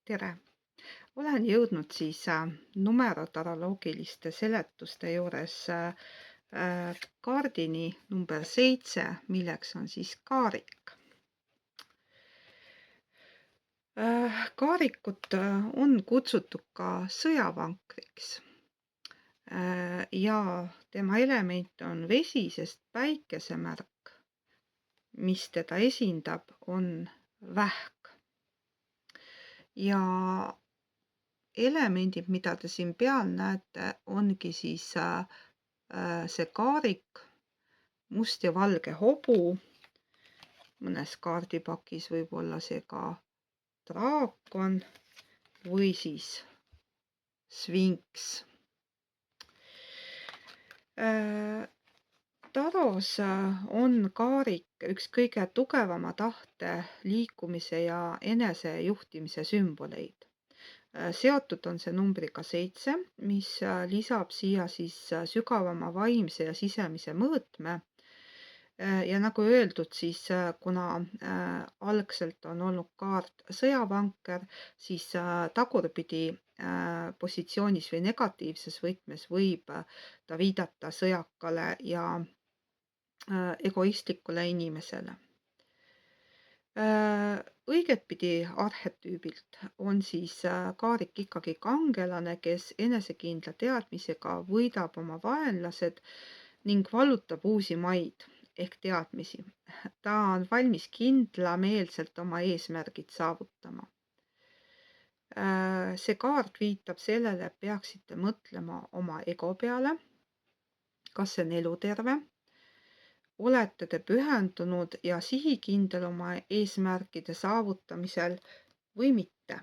Tere! Olen jõudnud siis numerotaroloogiliste seletuste juures kaardini number 7, milleks on siis kaarik. Kaarikut on kutsutud ka sõjavankriks ja tema element on vesi, sest päikesemärk, mis teda esindab, on vähk. Ja elemendid, mida te siin peal näete, ongi siis see kaarik, must ja valge hobu, mõnes kaardipakis võib olla see ka draakon või siis sfinks. Taros on kaarik üks kõige tugevama tahte, liikumise ja enesejuhtimise sümboleid. Seotud on see numbriga 7, mis lisab siia siis sügavama vaimse ja sisemise mõõtme. Ja nagu öeldud, siis kuna algselt on olnud kaart sõjavanker, siis tagurpidi positsioonis või negatiivses võtmes võib ta viidata sõjakale ja egoistlikule inimesele. Õigetpidi arhetüübilt on siis kaarik ikkagi kangelane, kes enesekindla teadmisega võidab oma vaenlased ning vallutab uusi maid ehk teadmisi. Ta on valmis kindlameelselt oma eesmärgid saavutama. See kaart viitab sellele, et peaksite mõtlema oma ego peale, kas see on eluterve, olete te pühendunud ja sihikindel oma eesmärkide saavutamisel või mitte.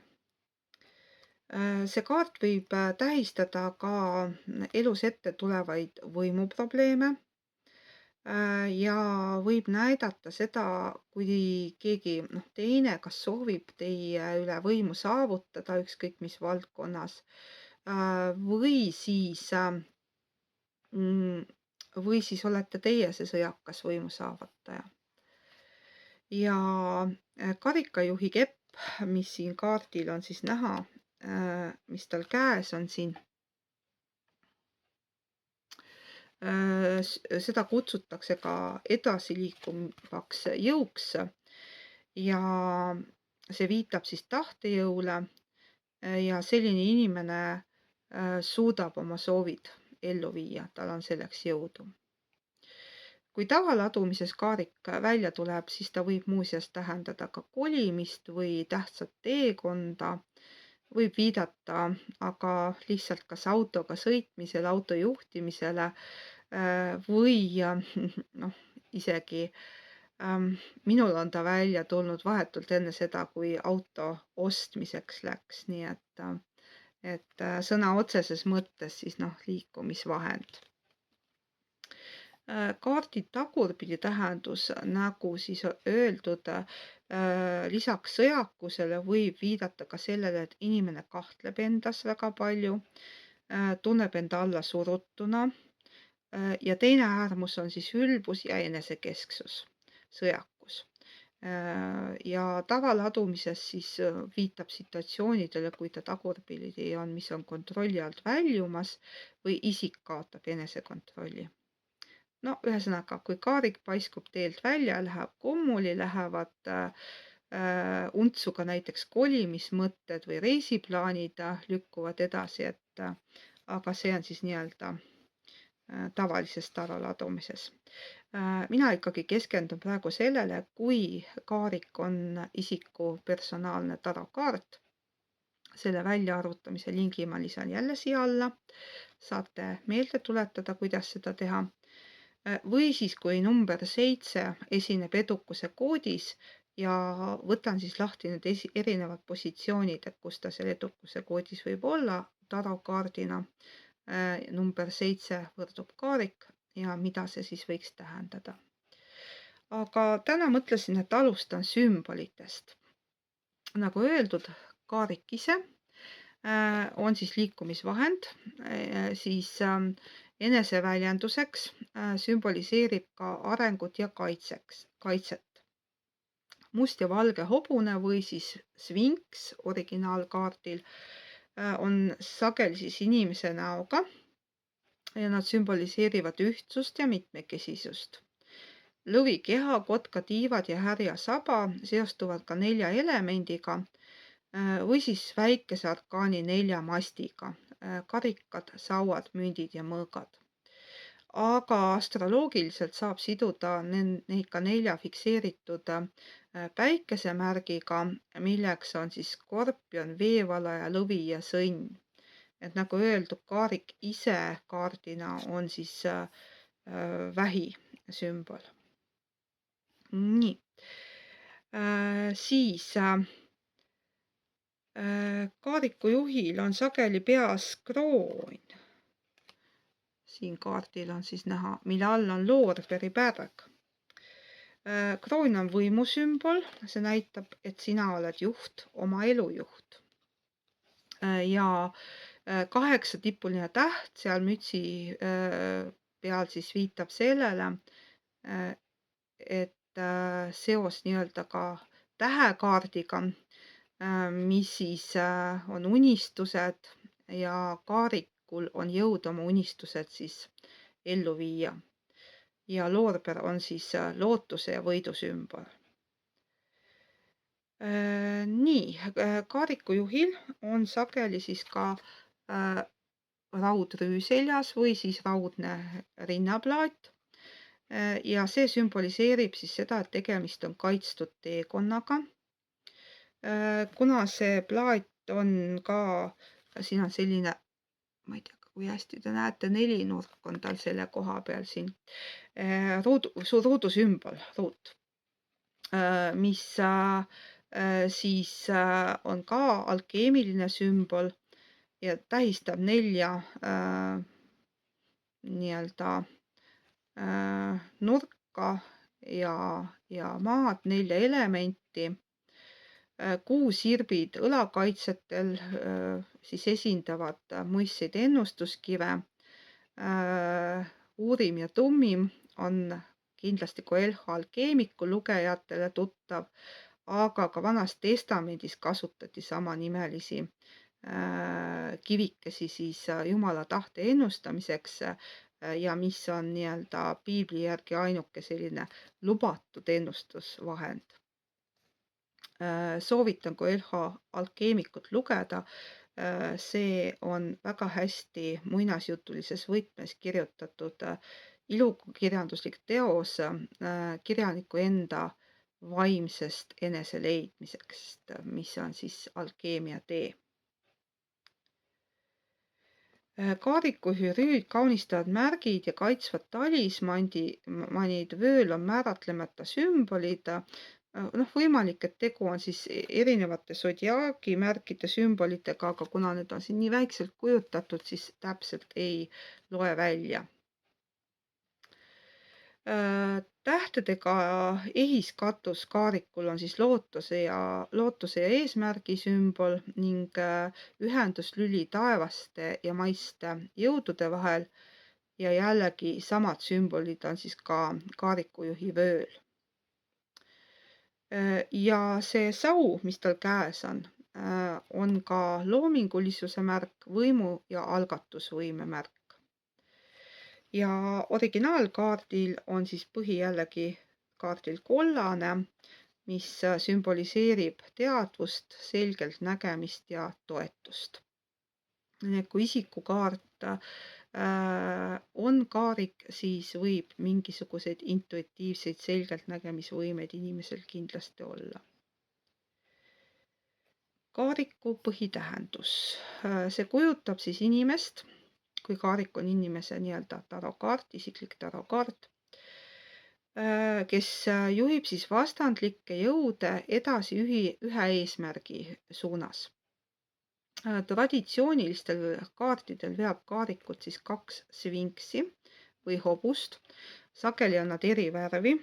See kaart võib tähistada ka elus ette tulevaid võimuprobleeme ja võib näidata seda, kui keegi teine kas soovib teie üle võimu saavutada, ükskõik mis valdkonnas, või siis olete teie see sõjakas võimu saavutaja. Ja karikajuhi kepp, mis siin kaardil on siis näha, mis tal käes on siin, seda kutsutakse ka edasiliikuvaks jõuks ja see viitab siis tahtejõule ja selline inimene suudab oma soovid ellu viia, tal on selleks jõudu. Kui tavaladumises kaarik välja tuleb, siis ta võib muuseas tähendada ka kolimist või tähtsat teekonda, võib viidata aga lihtsalt kas autoga sõitmisele, auto juhtimisele või isegi minul on ta välja tulnud vahetult enne seda, kui auto ostmiseks läks, nii et sõna otseses mõttes siis liikumisvahend. Kaardi tagurpidi tähendus, nagu siis öeldud, lisaks sõjakusele võib viidata ka sellele, et inimene kahtleb endas väga palju, tunneb enda alla surutuna ja teine äärmus on siis ülbus ja enesekesksus, sõjakus. Ja tavaladumises siis viitab situatsioonidele, kui ta tagurpidi on, mis on kontrolli alt väljumas või isik kaotab enesekontrolli. Ühesõnaga, kui kaarik paiskub teelt välja, läheb kummuli, lähevad untsu ka näiteks kolimismõtted või reisiplaanid lükkuvad edasi, aga see on siis nii-öelda tavalises taroladumises. Mina ikkagi keskendun praegu sellele, kui kaarik on isiku personaalne tarokaart. Selle väljaarvutamise lingi ma lisan jälle siia alla. Saate meelde tuletada, kuidas seda teha. Või siis, kui number 7 esineb edukuse koodis ja võtan siis lahti need erinevad positsioonid, et kus ta selle edukuse koodis võib olla tarokaardina. Number 7 võrdub kaarik ja mida see siis võiks tähendada. Aga täna mõtlesin, et alustan sümbolitest. Nagu öeldud, kaarik ise on siis liikumisvahend, siis eneseväljenduseks sümboliseerib ka arengut ja kaitset. Must ja valge hobune või siis sfinks originaalkaardil on sageli siis inimese näoga ja nad sümboliseerivad ühtsust ja mitmekesisust. Lõvi keha, kotka tiivad ja härja saba seostuvad ka 4 elemendiga või siis väikese arkaani 4 mastiga, karikad, sauad, mündid ja mõõgad. Aga astroloogiliselt saab siduda neid ka 4 fikseeritud päikesemärgiga, milleks on siis skorpion, veevala ja lõvi ja sõnn. Et nagu öeldud, kaarik ise kaardina on siis vähi sümbol. Nii. Siis kaariku juhil on sageli peas kroon. Siin kaardil on siis näha, mille all on loorberipärg. Kroon on võimusümbol, see näitab, et sina oled juht, oma elu juht. Ja 8-tipuline täht seal mütsi peal siis viitab sellele, et seos nii-öelda ka tähekaardiga, mis siis on unistused ja kaarikul on jõud oma unistused siis ellu viia. Ja loorber on siis lootuse ja võidu sümbol. Nii, kaariku juhil on sageli siis ka raudrüü seljas või siis raudne rinnaplaat. Ja see sümboliseerib siis seda, et tegemist on kaitstud teekonnaga. Kuna see plaat on ka, siin on selline, ma ei tea, kui hästi te näete, 4-nurk on tal selle koha peal siin. Ruudu sümbol, ruut, mis siis on ka alkeemiline sümbol ja tähistab 4 nii-öelda nurka ja maad, 4 elementi. Kuusirbid õlakaitsetel siis esindavad muistseid ennustuskive. Uurim ja tummim on kindlasti Koelho alkeemiku lugejatele tuttav, aga ka Vanas Testamendis kasutati samanimelisi kivikesi siis Jumala tahte ennustamiseks ja mis on nii-öelda piibli järgi ainuke selline lubatud ennustusvahend. Soovitan Koelho alkeemikut lugeda. See on väga hästi muinasjutulises võtmes kirjutatud ilukirjanduslik teos kirjaniku enda vaimsest eneseleidmiseks, mis on siis alkeemia tee. Kaariku hürüüd, kaunistavad märgid ja kaitsvad talismanid, vööl on määratlemata sümbolid. Võimalik, et tegu on siis erinevate zodiaagi märkide sümbolitega, aga kuna need on siin nii väikselt kujutatud, siis täpselt ei loe välja. Tähtedega ehiskatus kaarikul on siis lootuse ja eesmärgi sümbol ning ühenduslüli taevaste ja maiste jõudude vahel ja jällegi samad sümbolid on siis ka kaarikujuhi vööl. Ja see sau, mis tal käes on ka loomingulisuse märk, võimu ja algatusvõime märk. Ja originaalkaardil on siis põhi jällegi kaardil kollane, mis sümboliseerib teadvust, selgelt nägemist ja toetust. Kui isikukaart on kaarik, siis võib mingisuguseid intuitiivseid selgelt nägemisvõimeid inimesel kindlasti olla. Kaariku põhitähendus. See kujutab siis inimest, kui kaarik on inimese nii-öelda tarokaart, isiklik tarokaart, kes juhib siis vastandlikke jõude edasi ühe eesmärgi suunas. Traditsioonilistel kaartidel veab kaarikut siis 2 sfinksi või hobust. Sageli on nad eri värvi.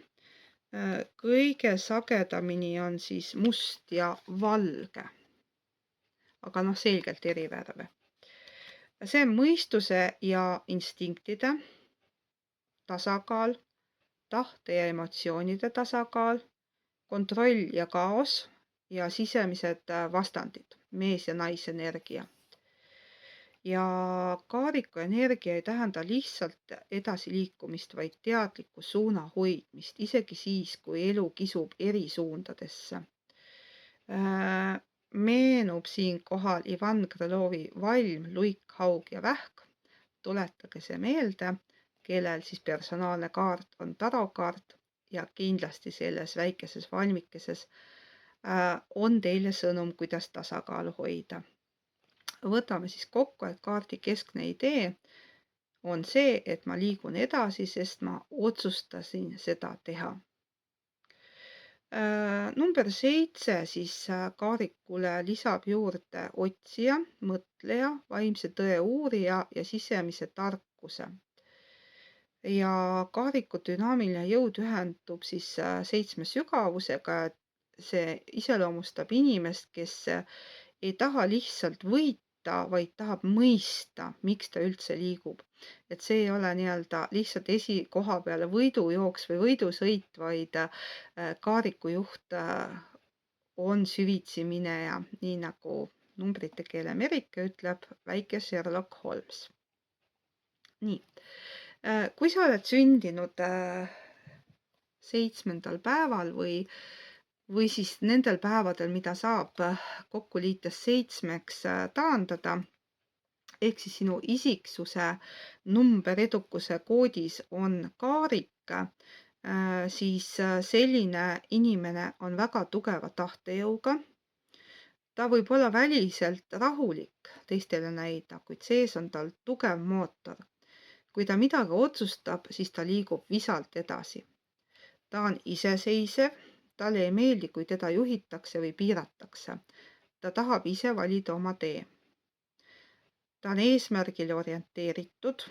Kõige sagedamini on siis must ja valge, aga selgelt eri värve. See on mõistuse ja instinktide tasakaal, tahte ja emotsioonide tasakaal kontroll ja kaos ja sisemised vastandid, mees- ja naisenergia. Ja kaariku energia ei tähenda lihtsalt edasiliikumist, vaid teadliku suuna hoidmist, isegi siis, kui elu kisub eri suundadesse. Meenub siinkohal Ivan Krõlovi valm, luik, haug ja vähk. Tuletage see meelde, kellel siis personaalne kaart on tarokaart ja kindlasti selles väikeses valmikeses on teile sõnum, kuidas tasakaalu hoida. Võtame siis kokku, et kaardi keskne idee on see, et ma liigun edasi, sest ma otsustasin seda teha. Number 7 siis kaarikule lisab juurde otsija, mõtleja, vaimse tõe uurija ja sisemise tarkuse. Ja kaariku dünaamiline jõud ühendub siis 7 sügavusega, et see iseloomustab inimest, kes ei taha lihtsalt võita, vaid tahab mõista, miks ta üldse liigub. Et see ei ole lihtsalt esikoha peale võidujooks või võidusõit, vaid kaarikujuht on süvitsi mineja, nii nagu numbrite keele Merike ütleb, väike Sherlock Holmes. Nii, kui sa oled sündinud 7. päeval või siis nendel päevadel, mida saab kokku liites 7-ks taandada, ehk siis sinu isiksuse number edukuse koodis on kaarik, siis selline inimene on väga tugeva tahtejõuga. Ta võib olla väliselt rahulik teistele näida, kuid sees on tal tugev mootor. Kui ta midagi otsustab, siis ta liigub visalt edasi. Ta on iseseisev, talle ei meeldi, kui teda juhitakse või piiratakse. Ta tahab ise valida oma tee. Ta on eesmärgile orienteeritud.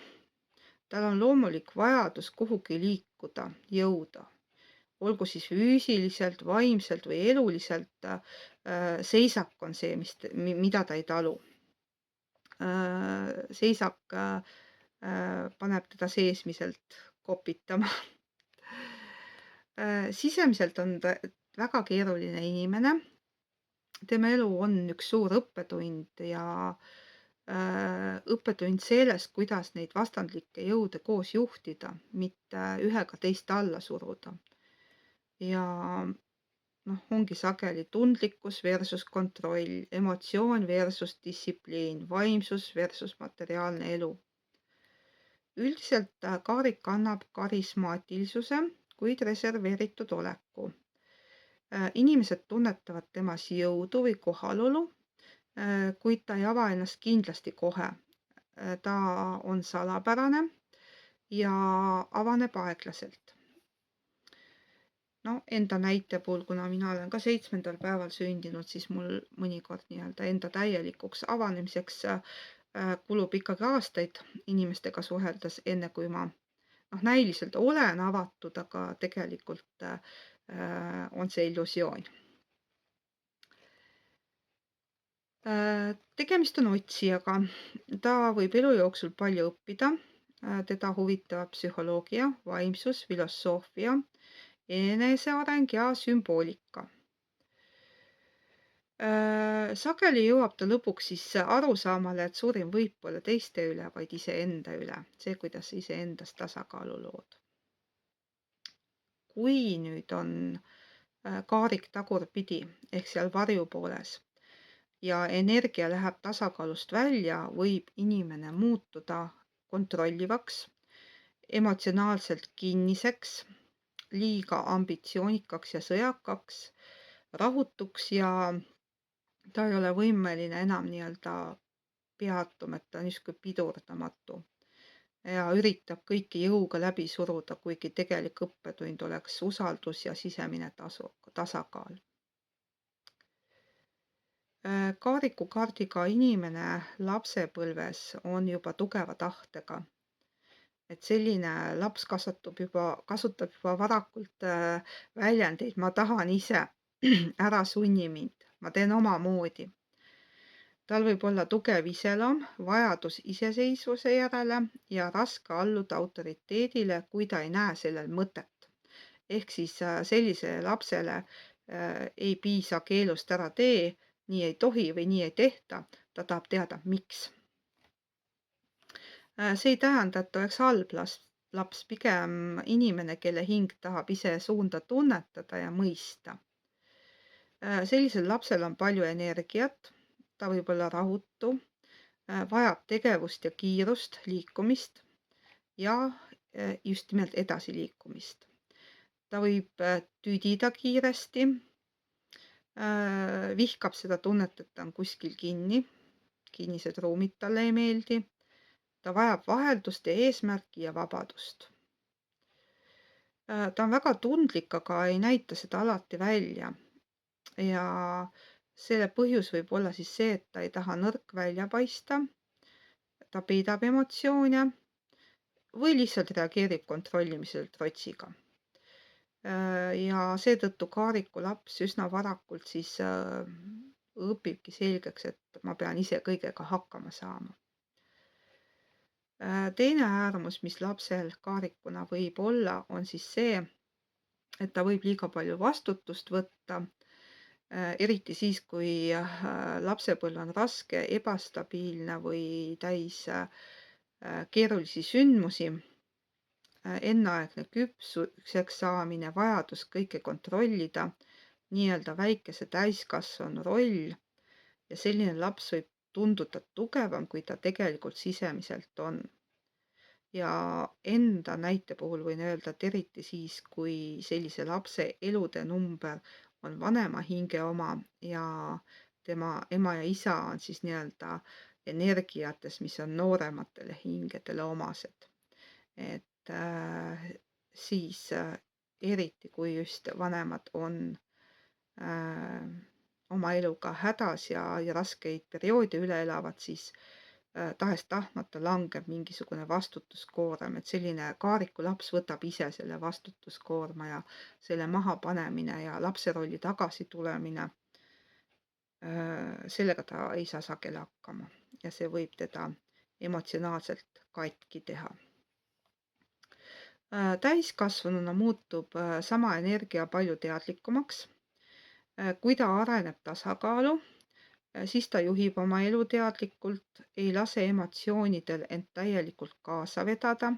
Tal on loomulik vajadus kuhugi liikuda, jõuda. Olgu siis füüsiliselt, vaimselt või eluliselt, seisak on see, mida ta ei talu. Seisak paneb teda seesmiselt kopitama. Sisemiselt on ta väga keeruline inimene. Tema elu on üks suur õppetund ja õppetund sellest, kuidas neid vastandlikke jõude koos juhtida, mitte ühega teist alla suruda. Ja ongi sageli tundlikkus versus kontroll, emotsioon versus distsipliin, vaimsus versus materiaalne elu. Üldiselt kaarik annab karismaatilisuse, kuid reserveeritud oleku. Inimesed tunnetavad temas jõudu või kohalolu, kuid ta ei ava ennast kindlasti kohe. Ta on salapärane ja avaneb aeglaselt. Enda näite puhul, kuna mina olen ka 7. päeval sündinud, siis mul mõnikord enda täielikuks avanemiseks kulub ikkagi aastaid inimestega suheldes, enne kui ma näiliselt olen avatud, aga tegelikult on see illusioon. Tegemist on otsijaga. Ta võib elu jooksul palju õppida. Teda huvitavad psühholoogia, vaimsus, filosoofia, eneseareng ja sümboolika. Sageli jõuab ta lõpuks siis arusaamale, et suurim võit pole teiste üle, vaid iseenda üle. See, kuidas iseendast tasakaalu lood. Kui nüüd on kaarik tagurpidi ehk seal varjupooles ja energia läheb tasakaalust välja, võib inimene muutuda kontrollivaks, emotsionaalselt kinniseks, liiga ambitsioonikaks ja sõjakaks, rahutuks ja ta ei ole võimeline enam peatuma, et ta on niisugune pidurdamatu ja üritab kõiki jõuga läbi suruda, kuigi tegelik õppetund oleks usaldus ja sisemine tasakaal. Kaariku kaardiga inimene lapsepõlves on juba tugeva tahtega. Et selline laps kasutab juba varakult väljendeid, ma tahan ise, ära sunni mind, ma teen omamoodi. Tal võib olla tugev iseloom, vajadus iseseisvuse järele ja raske alluda autoriteedile, kui ta ei näe sellel mõtet. Ehk siis sellisele lapsele ei piisa keelust ära tee, nii ei tohi või nii ei tehta, ta tahab teada, miks. See ei tähenda, et ta oleks halb laps, pigem inimene, kelle hing tahab ise suunda tunnetada ja mõista. Sellisel lapsel on palju energiat, ta võib olla rahutu, vajab tegevust ja kiirust, liikumist ja just nimelt edasiliikumist. Ta võib tüdida kiiresti, vihkab seda tunnet, et ta on kuskil kinni, kinnised ruumid talle ei meeldi. Ta vajab vaheldust ja eesmärki ja vabadust. Ta on väga tundlik, aga ei näita seda alati välja. Ja selle põhjus võib olla siis see, et ta ei taha nõrk välja paista, ta peidab emotsioone või lihtsalt reageerib kontrollimisel trotsiga. Ja seetõttu Kaariku laps üsna varakult siis õpibki selgeks, et ma pean ise kõigega hakkama saama. Teine äärmus, mis lapsel kaarikuna võib olla, on siis see, et ta võib liiga palju vastutust võtta, eriti siis, kui lapsepõlv on raske, ebastabiilne või täis keerulisi sündmusi. Enneaegne küpsuseks saamine, vajadus kõike kontrollida, nii-öelda väikese täiskasvanu roll ja selline laps võib tunduda tugevam, kui ta tegelikult sisemiselt on. Ja enda näite puhul võin öelda, et eriti siis, kui sellise lapse elude number on vanema hinge oma ja tema ema ja isa on siis nii-öelda energiates, mis on noorematele hingedele omased. Et siis eriti, kui just vanemad on oma eluga hädas ja raskeid perioode üle elavad, siis tahes-tahtmata langeb mingisugune vastutuskoorem, et selline Kaariku laps võtab ise selle vastutuskoorma ja selle mahapanemine ja lapse rolli tagasi tulemine, sellega ta ei saa sageli hakkama ja see võib teda emotsionaalselt katki teha. Täiskasvanuna muutub sama energia palju teadlikumaks. Kui ta areneb tasakaalu, siis ta juhib oma elu teadlikult, ei lase emotsioonidel end täielikult kaasa vedada,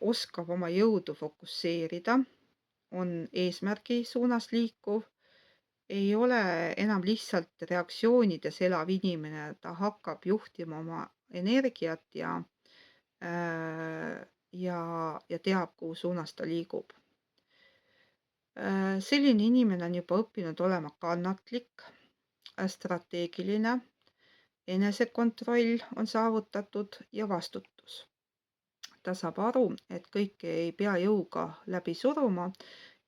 oskab oma jõudu fokusseerida, on eesmärgi suunas liikuv, ei ole enam lihtsalt reaktsioonides elav inimene, ta hakkab juhtima oma energiat ja teab, kuhu suunas ta liigub. Selline inimene on juba õppinud olema kannatlik, strateegiline, enesekontroll on saavutatud ja vastutus. Ta saab aru, et kõike ei pea jõuga läbi suruma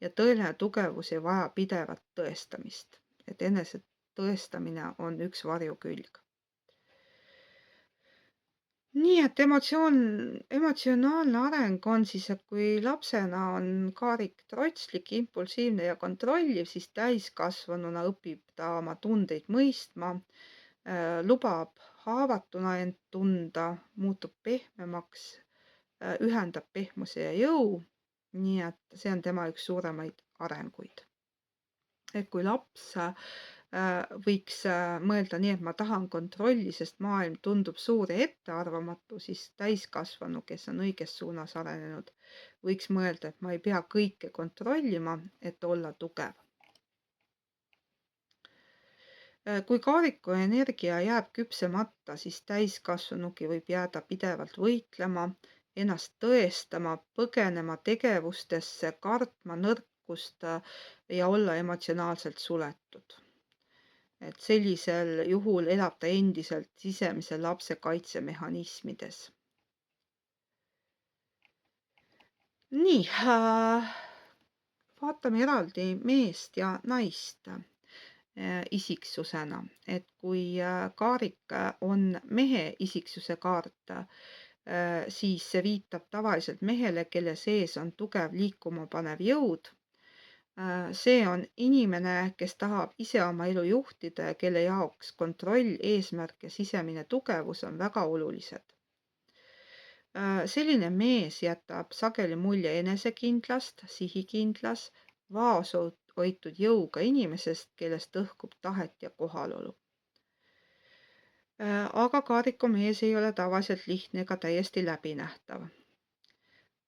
ja tõeline tugevus ei vaja pidevat tõestamist, et enese tõestamine on üks varjukülg. Nii et emotsionaalne areng on siis, et kui lapsena on Kaarik trotslik, impulsiivne ja kontrolliv, siis täiskasvanuna õpib ta oma tundeid mõistma, lubab haavatuna end tunda, muutub pehmemaks, ühendab pehmuse ja jõu. Nii et see on tema üks suuremaid arenguid. Et kui laps võiks mõelda nii, et ma tahan kontrolli, sest maailm tundub suur ja ettearvamatu, siis täiskasvanu, kes on õiges suunas arenenud, võiks mõelda, et ma ei pea kõike kontrollima, et olla tugev. Kui Kaariku energia jääb küpsemata, siis täiskasvanugi võib jääda pidevalt võitlema, ennast tõestama, põgenema tegevustesse, kartma nõrkust ja olla emotsionaalselt suletud. Et sellisel juhul elab ta endiselt sisemise lapse kaitsemehhanismides. Nii, vaatame eraldi meest ja naist isiksusena, et kui Kaarik on mehe isiksuse kaart, siis see viitab tavaliselt mehele, kelle sees on tugev liikuma panev jõud. See on inimene, kes tahab ise oma elu juhtida ja kelle jaoks kontroll, eesmärk ja sisemine tugevus on väga olulised. Selline mees jätab sageli mulje enesekindlast, sihikindlas, vaoshoitud jõuga inimesest, kellest õhkub tahet ja kohalolu. Aga Kaariku mees ei ole tavaliselt lihtne ega täiesti läbinähtav.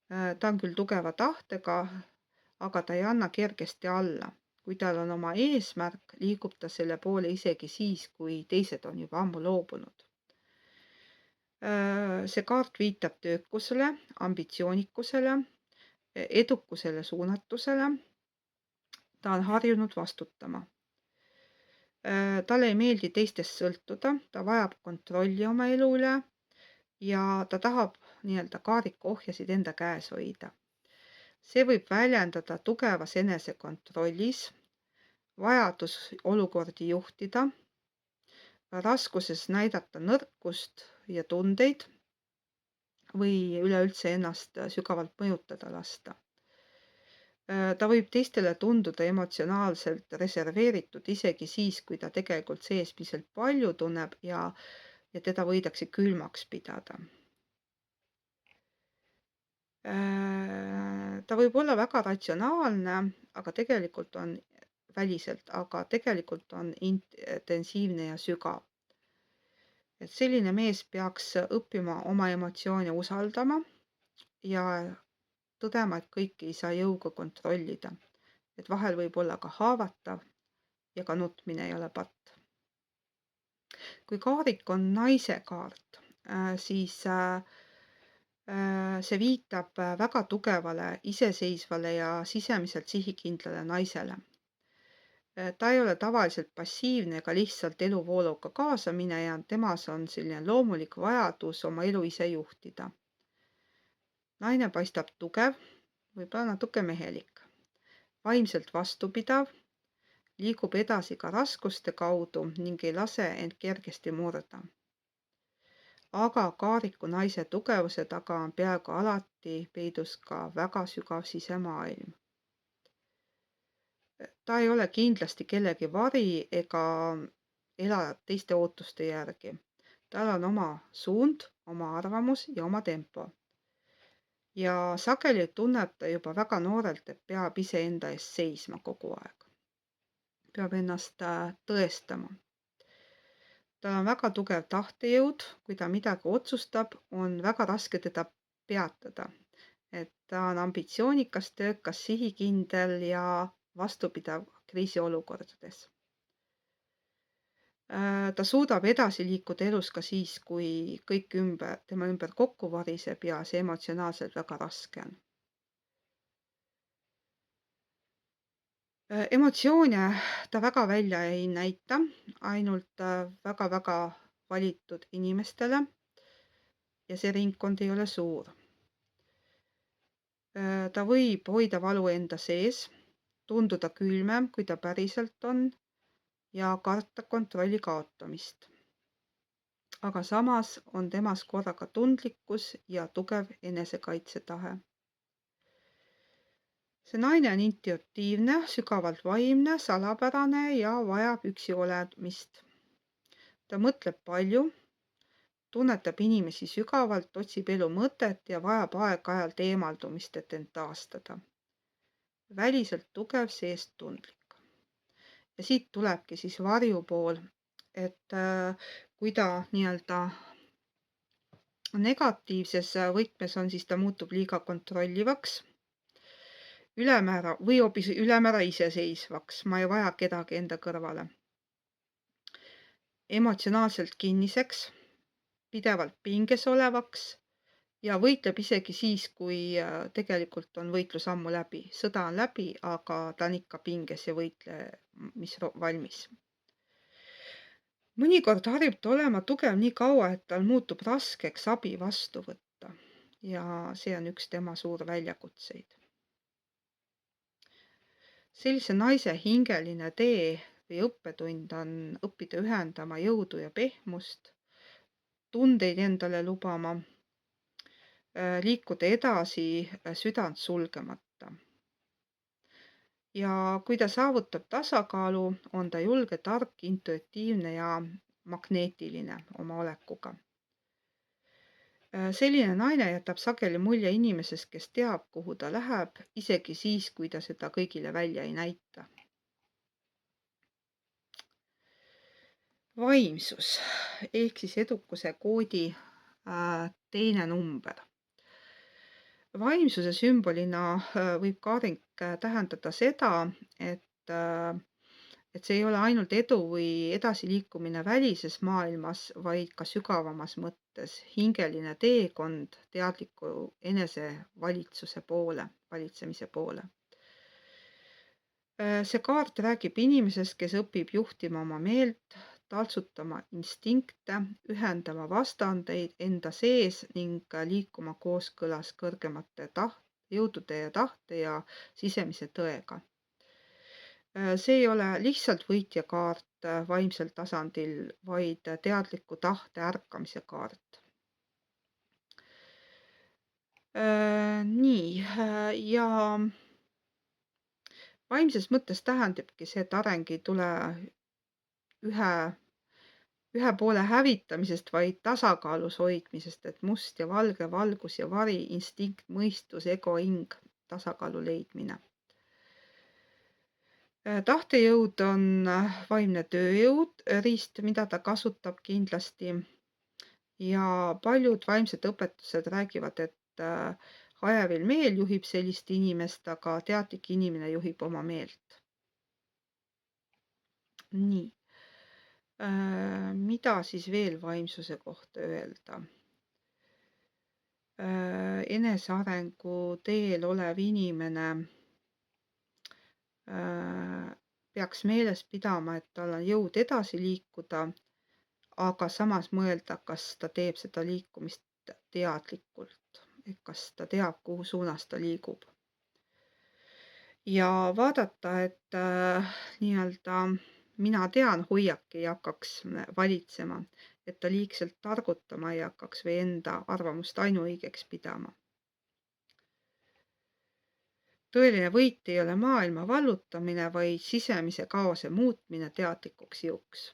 Ta on küll tugeva tahtega, aga ta ei anna kergesti alla. Kui tal on oma eesmärk, liigub ta selle poole isegi siis, kui teised on juba ammu loobunud. See kaart viitab töökusele, ambitsioonikusele, edukusele suunatusele. Ta on harjunud vastutama. Talle ei meeldi teistest sõltuda, ta vajab kontrolli oma elu üle ja ta tahab Kaariku ohjasid enda käes hoida. See võib väljendada tugevas enesekontrollis, vajadus olukordi juhtida, raskuses näidata nõrkust ja tundeid või üleüldse ennast sügavalt mõjutada lasta. Ta võib teistele tunduda emotsionaalselt reserveeritud isegi siis, kui ta tegelikult sees piisavalt palju tunneb ja teda võidakse külmaks pidada. Ta võib olla väga ratsionaalne, aga tegelikult on intensiivne ja sügav. Et selline mees peaks õppima oma emotsioone usaldama ja tõdema, et kõiki ei saa jõuga kontrollida. Et vahel võib olla ka haavatav ja ka nutmine ei ole patt. Kui Kaarik on naise kaart, siis see viitab väga tugevale, iseseisvale ja sisemiselt sihikindlale naisele. Ta ei ole tavaliselt passiivne ega lihtsalt eluvooluga kaasa mineja, temas on selline loomulik vajadus oma elu ise juhtida. Naine paistab tugev, võib-olla natuke mehelik, vaimselt vastupidav, liigub edasi ka raskuste kaudu ning ei lase end kergesti murda. Aga Kaariku naise tugevuse taga on peaaegu alati peidus ka väga sügav sisemaailm. Ta ei ole kindlasti kellegi vari ega ela teiste ootuste järgi. Tal on oma suund, oma arvamus ja oma tempo. Ja sageli tunneb ta juba väga noorelt, et peab iseenda eest seisma kogu aeg. Peab ennast tõestama. Tal on väga tugev tahtejõud, kui ta midagi otsustab, on väga raske teda peatada. Et ta on ambitsioonikas, töökas, sihikindel ja vastupidav kriisiolukordades. Ta suudab edasi liikuda elus ka siis, kui kõik tema ümber kokku variseb ja see emotsionaalselt väga raske on. Emotsioone ta väga välja ei näita, ainult väga-väga valitud inimestele ja see ringkond ei ole suur. Ta võib hoida valu enda sees, tunduda külmem, kui ta päriselt on ja karta kontrolli kaotamist. Aga samas on temas korraga tundlikkus ja tugev enesekaitsetahe. See naine on intuitiivne, sügavalt vaimne, salapärane ja vajab üksi olemist. Ta mõtleb palju, tunnetab inimesi sügavalt, otsib elu mõtet ja vajab aeg-ajalt eemaldumist, et end taastada. Väliselt tugev, seest tundlik. Ja siit tulebki siis varju pool, et kui ta negatiivses võtmes on, siis ta muutub liiga kontrollivaks, ülemäära iseseisvaks, ma ei vaja kedagi enda kõrvale. Emotsionaalselt kinniseks, pidevalt pinges olevaks ja võitleb isegi siis, kui tegelikult on võitlus ammu läbi. Sõda on läbi, aga ta on ikka pinges ja mis valmis. Mõnikord harjub ta olema tugev nii kaua, et tal muutub raskeks abi vastu võtta ja see on üks tema suur väljakutseid. Sellise naise hingeline tee või õppetund on õppida ühendama jõudu ja pehmust, tundeid endale lubama, liikuda edasi südant sulgemata. Ja kui ta saavutab tasakaalu, on ta julge, tark, intuitiivne ja magneetiline oma olekuga. Selline naine jätab sageli mulje inimesest, kes teab, kuhu ta läheb, isegi siis, kui ta seda kõigile välja ei näita. Vaimsus ehk siis edukuse koodi teine number. Vaimsuse sümbolina võib kaaring tähendada seda, et see ei ole ainult edu või edasiliikumine välises maailmas, vaid ka sügavamas mõttes hingeline teekond teadliku enesevalitsuse poole, valitsemise poole. See kaart räägib inimesest, kes õpib juhtima oma meelt, taltsutama instinkte, ühendama vastandeid enda sees ning liikuma kooskõlas kõrgemate jõudude ja tahte ja sisemise tõega. See ei ole lihtsalt võitja kaart vaimsel tasandil, vaid teadliku tahte ärkamise kaart. Nii, ja vaimses mõttes tähendabki see, et areng ei tule ühe poole hävitamisest, vaid tasakaalus hoidmisest, et must ja valge, valgus ja vari, instinkt, mõistus, ego, hing, tasakaalu leidmine. Tahtejõud on vaimne tööjõud, riist, mida ta kasutab kindlasti. Ja paljud vaimsed õpetused räägivad, et hajevil meel juhib sellist inimest, aga teadlik inimene juhib oma meelt. Nii. Mida siis veel vaimsuse kohta öelda? Enesearengu teel olev inimene peaks meeles pidama, et tal on jõud edasi liikuda, aga samas mõelda, kas ta teeb seda liikumist teadlikult, et kas ta teab, kuhu suunas ta liigub. Ja vaadata, et nii-öelda mina tean hoiak ei hakkaks valitsema, et ta liigselt targutama ei hakkaks või enda arvamust ainuõigeks pidama. Tõeline võit ei ole maailma vallutamine, vaid sisemise kaose muutmine teadlikuks jõuks.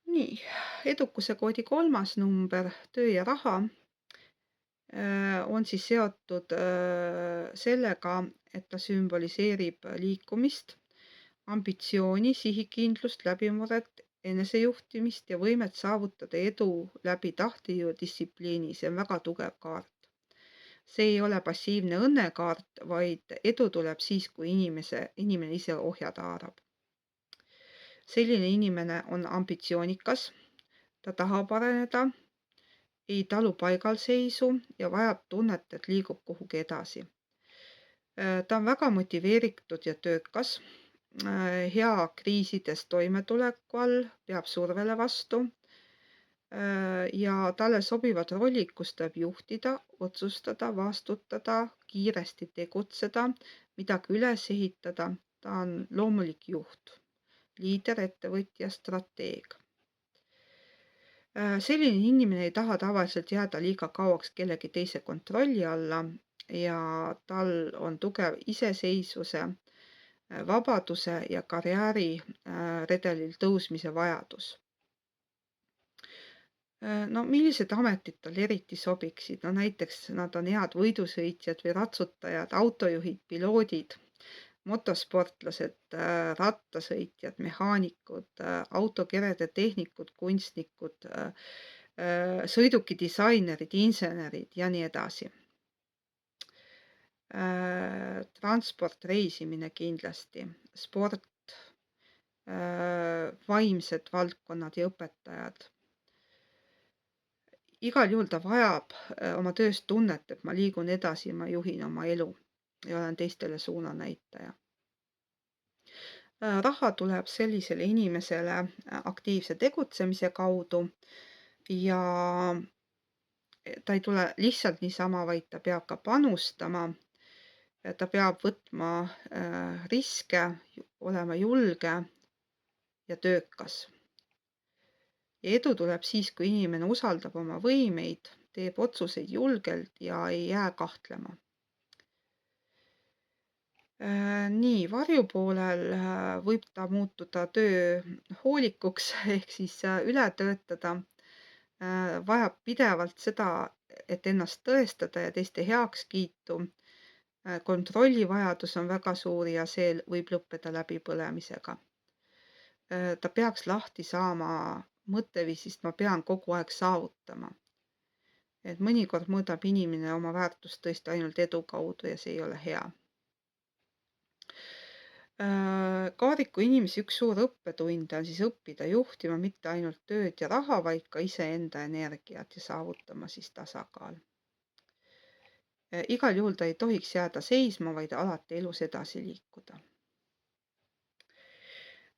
Nii, edukuse koodi 3. number, töö ja raha, on siis seotud sellega, et ta sümboliseerib liikumist, ambitsiooni, sihikindlust, läbimurret, enesejuhtimist ja võimet saavutada edu läbi tahtejõu distsipliini. See on väga tugev kaart. See ei ole passiivne õnnekaart, vaid edu tuleb siis, kui inimene ise ohjad haarab. Selline inimene on ambitsioonikas, ta tahab areneda, ei talu paigalseisu ja vajab tunnet, et liigub kuhugi edasi. Ta on väga motiveeritud ja töökas, hea kriisides toimetuleku all, peab survele vastu ja talle sobivad rollid, kus tuleb juhtida, otsustada, vastutada, kiiresti tegutseda, midagi üles ehitada. Ta on loomulik juht, liider, ettevõtja, strateeg. Selline inimene ei taha tavaliselt jääda liiga kauaks kellegi teise kontrolli alla ja tal on tugev iseseisvuse, vabaduse ja karjääri redelil tõusmise vajadus. No millised ametid tal eriti sobiksid? No näiteks nad on head võidusõitjad või ratsutajad, autojuhid, piloodid, motosportlased, rattasõitjad, mehaanikud, autokerede tehnikud, kunstnikud, sõidukidisainerid, insenerid ja nii edasi. Transport, reisimine kindlasti, sport, vaimsed valdkonnad ja õpetajad. Igal juhul ta vajab oma tööst tunnet, et ma liigun edasi, ma juhin oma elu ja olen teistele suunanäitaja. Raha tuleb sellisele inimesele aktiivse tegutsemise kaudu ja ta ei tule lihtsalt niisama, vaid ta peab ka panustama. Ta peab võtma riske, olema julge ja töökas. Ja edu tuleb siis, kui inimene usaldab oma võimeid, teeb otsuseid julgelt ja ei jää kahtlema. Nii, varjupoolel võib ta muutuda töö hoolikuks ehk siis üle töötada. vajab pidevalt seda, et ennast tõestada ja teiste heakskiitu. Kontrollivajadus on väga suur ja see võib lõppeda läbipõlemisega. Ta peaks lahti saama mõtteviisist, ma pean kogu aeg saavutama. Et mõnikord mõõdab inimene oma väärtust tõesti ainult edu kaudu ja see ei ole hea. Kaariku inimese üks suur õppetund on siis õppida juhtima mitte ainult tööd ja raha, vaid ka iseenda energiat ja saavutama siis tasakaal. Igal juhul ta ei tohiks jääda seisma, vaid alati elus edasi liikuda.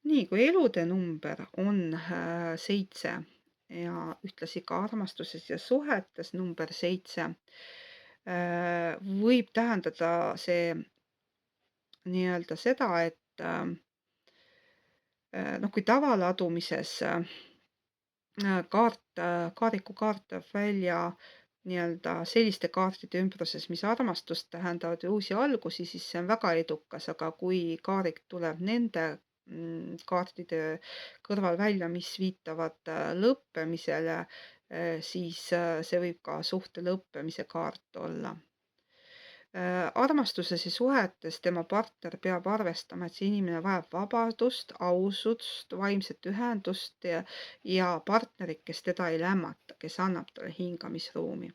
Nii, kui elude number on 7 ja ühtlasi ka armastuses ja suhetes number 7, võib tähendada see nii-öelda seda, et kui tavaladumises kaariku kaart toob välja nii-öelda selliste kaartide ümbruses, mis armastust tähendavad ja uusi algusi, siis see on väga edukas, aga kui kaarik tuleb nende kaartide kõrval välja, mis viitavad lõppemisele, siis see võib ka suhte lõppemise kaart olla. Armastuses ja suhetes tema partner peab arvestama, et see inimene vajab vabadust, ausust, vaimset ühendust ja partnerit, kes teda ei lämmata, kes annab talle hingamisruumi.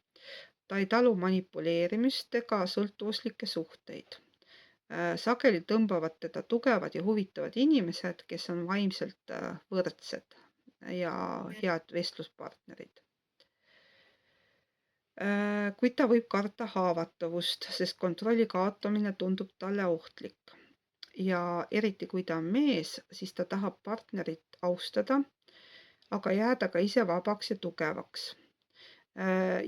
Ta ei talu manipuleerimist ega sõltuvuslikke suhteid. Sageli tõmbavad teda tugevad ja huvitavad inimesed, kes on vaimselt võrdsed ja head vestluspartnerid. Kuid ta võib karta haavatavust, sest kontrolli kaotamine tundub talle ohtlik. Ja eriti kui ta on mees, siis ta tahab partnerit austada, aga jääda ka ise vabaks ja tugevaks.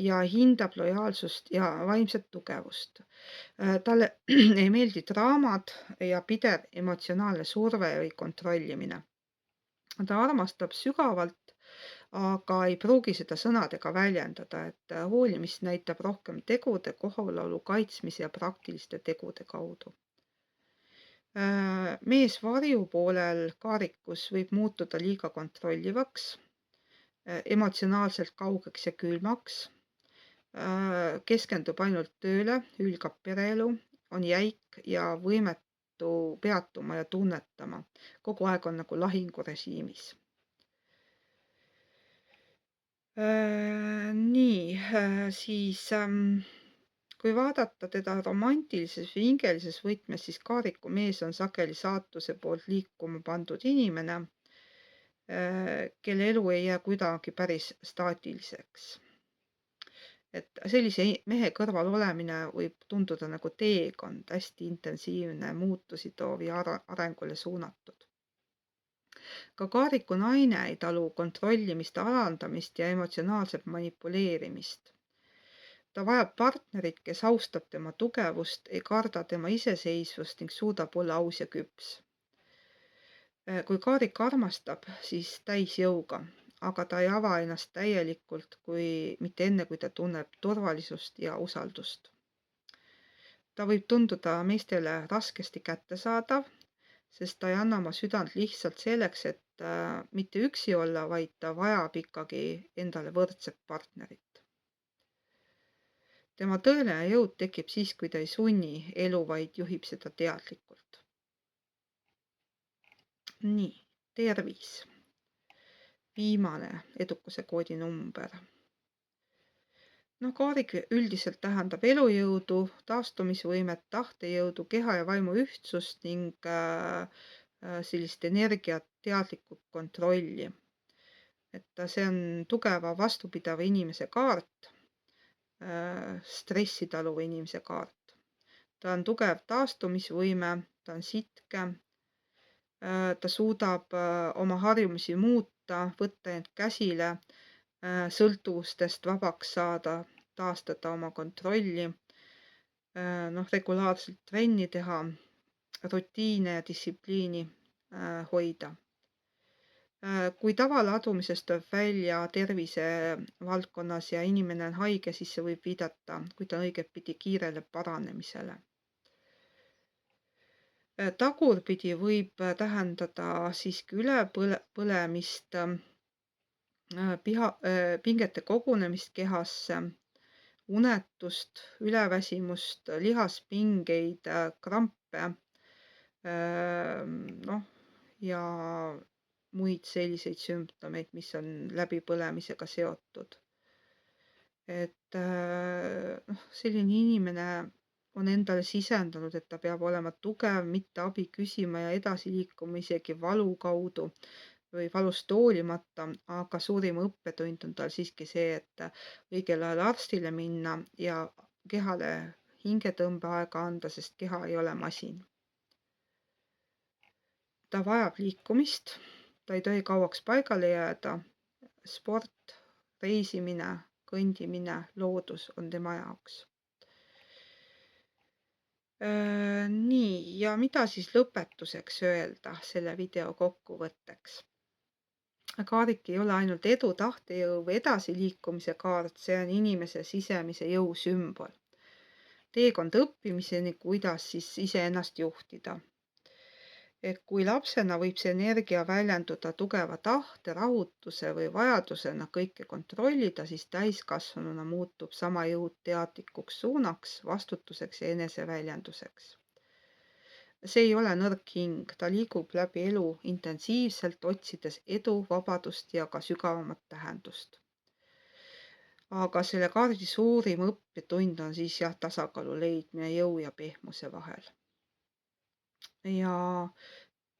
Ja hindab lojaalsust ja vaimset tugevust. Talle ei meeldi draamad ja pidev emotsionaalne surve või kontrollimine. Ta armastab sügavalt, aga ei pruugi seda sõnadega väljendada, et hoolimist näitab rohkem tegude, kohalolu kaitsmise ja praktiliste tegude kaudu. Mees varjupoolel kaarikus võib muutuda liiga kontrollivaks, emotsionaalselt kaugeks ja külmaks, keskendub ainult tööle, hülgab pereelu, on jäik ja võimetu peatuma ja tunnetama. Kogu aeg on nagu lahingurežiimis. Siis kui vaadata teda romantilises või hingelises võtmes, siis kaariku mees on sageli saatuse poolt liikuma pandud inimene, kelle elu ei jää kuidagi päris staatiliseks. Et sellise mehe kõrval olemine võib tunduda nagu teekond, hästi intensiivne, muutusi toov ja arengule suunatud. Ka kaariku naine ei talu kontrollimist, alandamist ja emotsionaalset manipuleerimist. Ta vajab partnerit, kes austab tema tugevust, ei karda tema iseseisvust ning suudab olla aus ja küps. Kui kaarik armastab, siis täisjõuga, aga ta ei ava ennast täielikult, mitte enne, kui ta tunneb turvalisust ja usaldust. Ta võib tunduda meestele raskesti kättesaadav, sest ta ei anna oma südant lihtsalt selleks, et mitte üksi olla, vaid ta vajab ikkagi endale võrdset partnerit. Tema tõeline jõud tekib siis, kui ta ei sunni elu, vaid juhib seda teadlikult. Nii, tervis. Viimane edukuse koodi number. Kaarik üldiselt tähendab elujõudu, taastumisvõimet, tahtejõudu, keha ja vaimu ühtsust ning sellist energiat, teadlikku kontrolli. Et see on tugeva vastupidava inimese kaart, stressi taluva inimese kaart. Ta on tugev taastumisvõime, ta on sitke, ta suudab oma harjumusi muuta, võtta end käsile, sõltuvustest vabaks saada, taastada oma kontrolli, regulaarselt trenni teha, rutiine ja distsipliini hoida. Kui tavaladumisest tuleb välja tervise valdkonnas ja inimene on haige, siis see võib viidata, kui ta õigetpidi kiirele paranemisele. Tagurpidi võib tähendada siiski ülepõlemist, pingete kogunemist kehasse, unetust, üleväsimust, lihaspingeid, krampe, noh, ja muid selliseid sümptomeid, mis on läbipõlemisega seotud. Et selline inimene on endale sisendanud, et ta peab olema tugev, mitte abi küsima ja edasi liikuma isegi valu kaudu või valust hoolimata, aga suurim õppetund on tal siiski see, et õigel ajal arstile minna ja kehale hingetõmbeaega anda, sest keha ei ole masin. Ta vajab liikumist, ta ei tohi kauaks paigale jääda. Sport, reisimine, kõndimine, loodus on tema jaoks. Nii, ja mida siis lõpetuseks öelda selle video kokkuvõtteks? Kaarik ei ole ainult edu, tahtejõu või edasiliikumise kaart, see on inimese sisemise jõu sümbol. Teekond õppimiseni, kuidas siis iseennast juhtida. Et kui lapsena võib see energia väljenduda tugeva tahte, rahutuse või vajadusena kõike kontrollida, siis täiskasvanuna muutub sama jõud teadlikuks suunaks, vastutuseks ja eneseväljenduseks. See ei ole nõrk hing, ta liigub läbi elu intensiivselt, otsides edu, vabadust ja ka sügavamat tähendust. Aga selle kaardi suurim õppetund on siis jah, tasakaalu leidmine jõu ja pehmuse vahel. Ja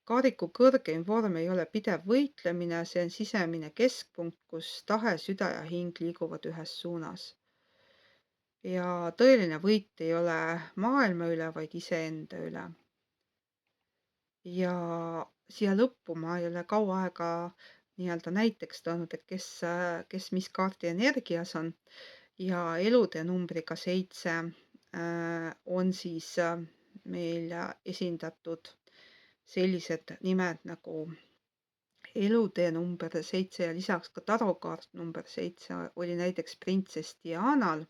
kaariku kõrgeim vorm ei ole pidev võitlemine, see on sisemine keskpunkt, kus tahe, süda ja hing liiguvad ühes suunas. Ja tõeline võit ei ole maailma üle, vaid iseenda üle. Ja siia lõppu ma ei ole kaua aega nii-öelda näiteks toonud, et kes mis kaardi energias on. Ja elude numbriga 7 on siis meil esindatud sellised nimed nagu elutee number 7 ja lisaks ka tarokaart number 7 oli näiteks printsess Dianal.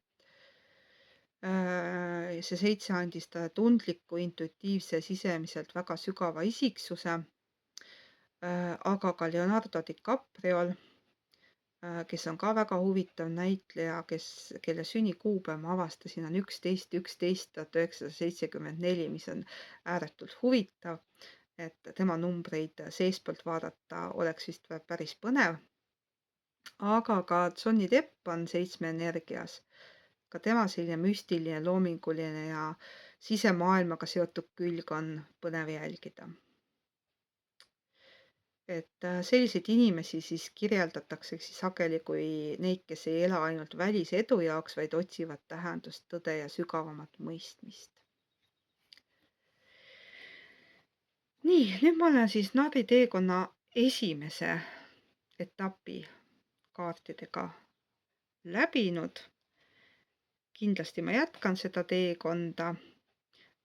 See 7 andis talle tundliku, intuitiivse, sisemiselt väga sügava isiksuse, aga ka Leonardo DiCapriol, kes on ka väga huvitav näitleja, kelle sünnikuupäev ma avastasin on 11.11.1974, mis on ääretult huvitav, et tema numbreid seestpoolt vaadata oleks vist päris põnev. Aga ka Johnny Depp on 7 energias. Ka tema selline müstiline, loominguline ja sisemaailmaga seotud külg on põnev jälgida. Et selliseid inimesi siis kirjeldatakse siis sageli kui neid, kes ei ela ainult välisedu jaoks, vaid otsivad tähendust, tõde ja sügavamat mõistmist. Nii, nüüd ma olen siis narri teekonna esimese etapi kaartidega läbinud. Kindlasti ma jätkan seda teekonda.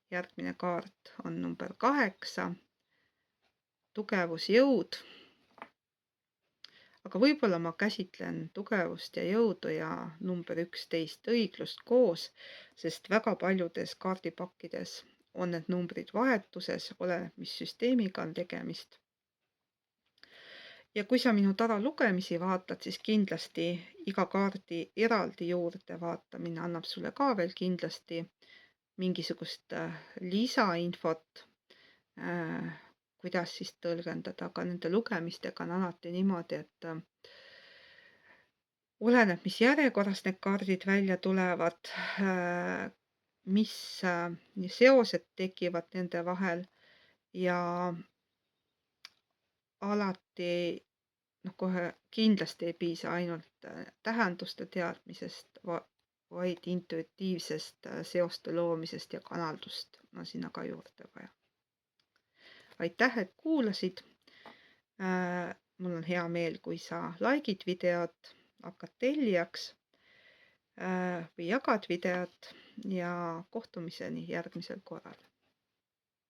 Järgmine kaart on number 8, tugevus, jõud. Aga võib-olla ma käsitlen tugevust ja jõudu ja number 11, õiglust koos, sest väga paljudes kaardipakkides on need numbrid vahetuses, oleneb, mis süsteemiga on tegemist. Ja kui sa minu tara lugemisi vaatad, siis kindlasti iga kaardi eraldi juurde vaatamine annab sulle ka veel kindlasti mingisugust lisainfot, kuidas siis tõlgendada, aga nende lugemistega on alati niimoodi, et oleneb, mis järjekorras need kaardid välja tulevad, mis seosed tekivad nende vahel ja alati kohe kindlasti ei piisa ainult tähenduste teadmisest, vaid intuitiivsest seoste loomisest ja kanaldust on sinna ka juurde vaja. Aitäh, et kuulasid. Mul on hea meel, kui sa like'id videot, hakkad tellijaks või jagad videot ja kohtumiseni järgmisel korral.